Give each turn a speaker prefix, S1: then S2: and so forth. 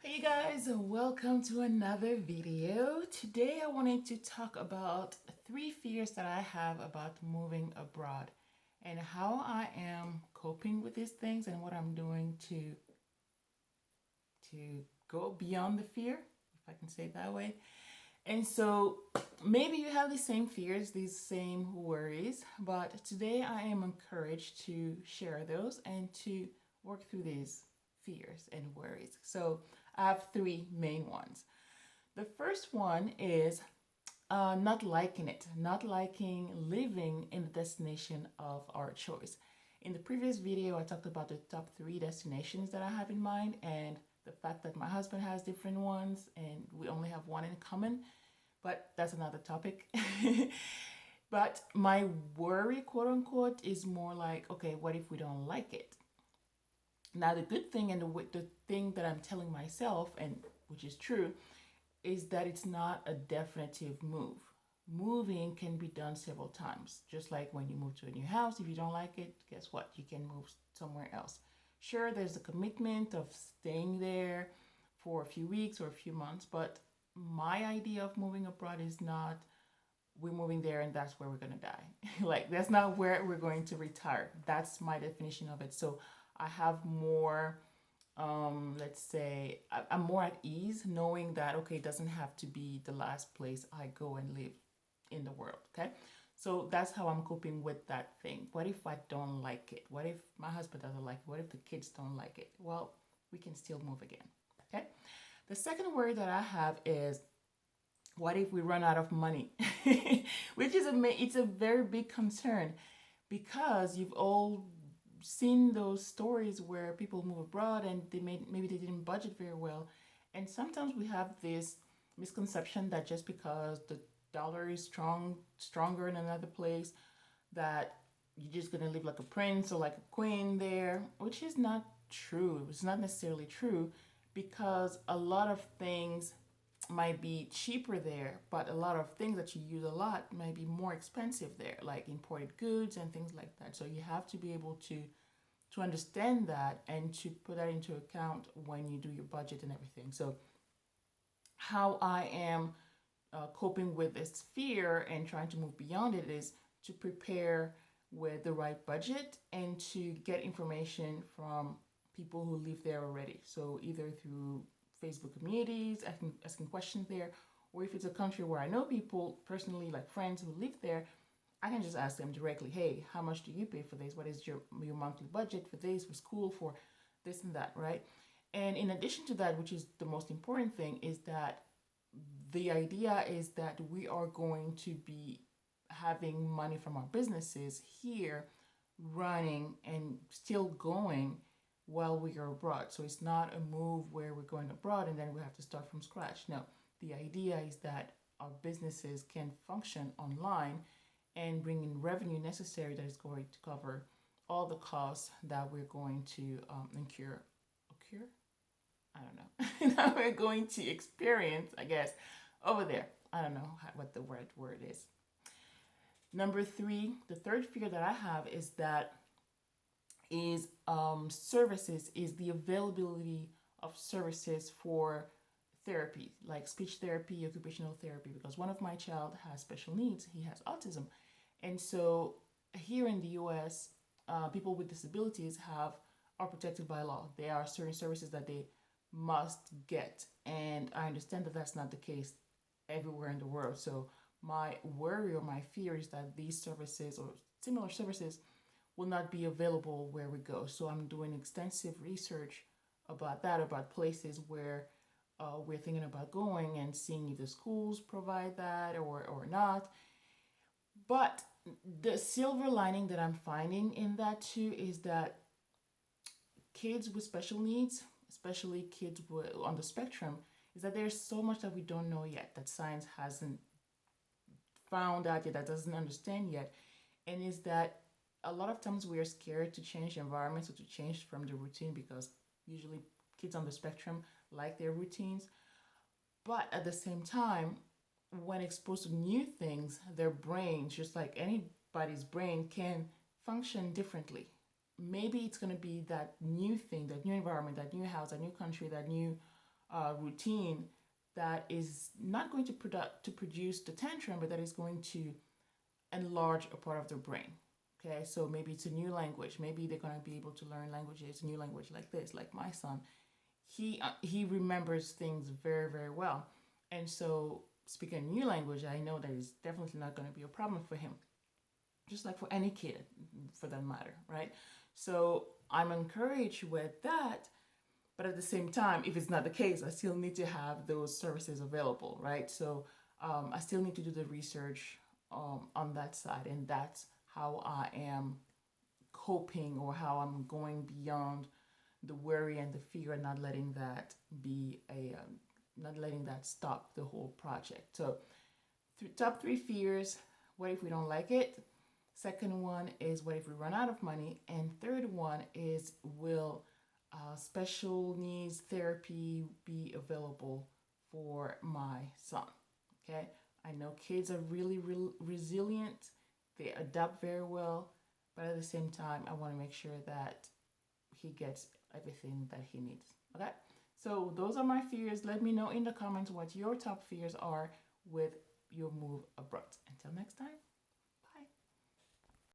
S1: Hey guys, welcome to another video. Today I wanted to talk about 3 fears that I have about moving abroad and how I am coping with these things and what I'm doing to go beyond the fear, if I can say it that way. And so maybe you have the same fears, these same worries, but today I am encouraged to share those and to work through these fears and worries. So I have 3 main ones. The first one is not liking it, not liking living in the destination of our choice. In the previous video, I talked about the top 3 destinations that I have in mind and the fact that my husband has different ones and we only have one in common, but that's another topic. But my worry, quote unquote, is more like, okay, what if we don't like it? Now, the good thing and the thing that I'm telling myself, and which is true, is that it's not a definitive move. Moving can be done several times. Just like when you move to a new house, if you don't like it, guess what? You can move somewhere else. Sure, there's a commitment of staying there for a few weeks or a few months, but my idea of moving abroad is not we're moving there and that's where we're going to die. Like, that's not where we're going to retire. That's my definition of it. So I have more, let's say, I'm more at ease knowing that, okay, it doesn't have to be the last place I go and live in the world. Okay. So that's how I'm coping with that thing. What if I don't like it? What if my husband doesn't like it? What if the kids don't like it? Well, we can still move again. Okay. The second worry that I have is, what if we run out of money? Which is it's a very big concern because you've all seen those stories where people move abroad and maybe they didn't budget very well, and sometimes we have this misconception that just because the dollar is stronger in another place, that you're just gonna live like a prince or like a queen there, which is not true. It's not necessarily true because a lot of things might be cheaper there, but a lot of things that you use a lot might be more expensive there, like imported goods and things like that. So you have to be able to understand that and to put that into account when you do your budget and everything. So how I am coping with this fear and trying to move beyond it is to prepare with the right budget and to get information from people who live there already. So either through Facebook communities, asking questions there, or if it's a country where I know people personally, like friends who live there, I can just ask them directly, hey, how much do you pay for this? What is your monthly budget for this, for school, for this and that, right? And in addition to that, which is the most important thing, is that the idea is that we are going to be having money from our businesses here running and still going while we are abroad. So it's not a move where we're going abroad and then we have to start from scratch. No, the idea is that our businesses can function online and bring in revenue necessary that is going to cover all the costs that we're going to incur. Occur? I don't know. That we're going to experience, I guess, over there. I don't know what the right word is. Number 3, the third fear that I have is services, is the availability of services for therapy, like speech therapy, occupational therapy, because one of my child has special needs. He has autism. And so here in the US, people with disabilities are protected by law. There are certain services that they must get. And I understand that that's not the case everywhere in the world. So my worry or my fear is that these services or similar services will not be available where we go. So I'm doing extensive research about that, about places where we're thinking about going and seeing if the schools provide that or not. But the silver lining that I'm finding in that too is that kids with special needs, especially kids on the spectrum, is that there's so much that we don't know yet, that science hasn't found out yet, that doesn't understand yet. And is that a lot of times we are scared to change environments or to change from the routine because usually kids on the spectrum like their routines. But at the same time, when exposed to new things, their brain, just like anybody's brain, can function differently. Maybe it's going to be that new thing, that new environment, that new house, that new country, that new routine that is not going to produce the tantrum, but that is going to enlarge a part of their brain. Okay, so maybe it's a new language. Maybe they're going to be able to learn languages, a new language like this, like my son. He remembers things very, very well, and so speaking a new language, I know that is definitely not going to be a problem for him, just like for any kid, for that matter, right? So I'm encouraged with that, but at the same time, if it's not the case, I still need to have those services available, right? So I still need to do the research on that side, and that's how I am coping, or how I'm going beyond the worry and the fear, and not letting that be not letting that stop the whole project. So, top three fears: what if we don't like it? Second one is, what if we run out of money? And third one is, will special needs therapy be available for my son? Okay, I know kids are really resilient, they adapt very well, but at the same time, I want to make sure that he gets everything that he needs. Okay, so those are my fears. Let me know in the comments what your top fears are with your move abroad. Until next time.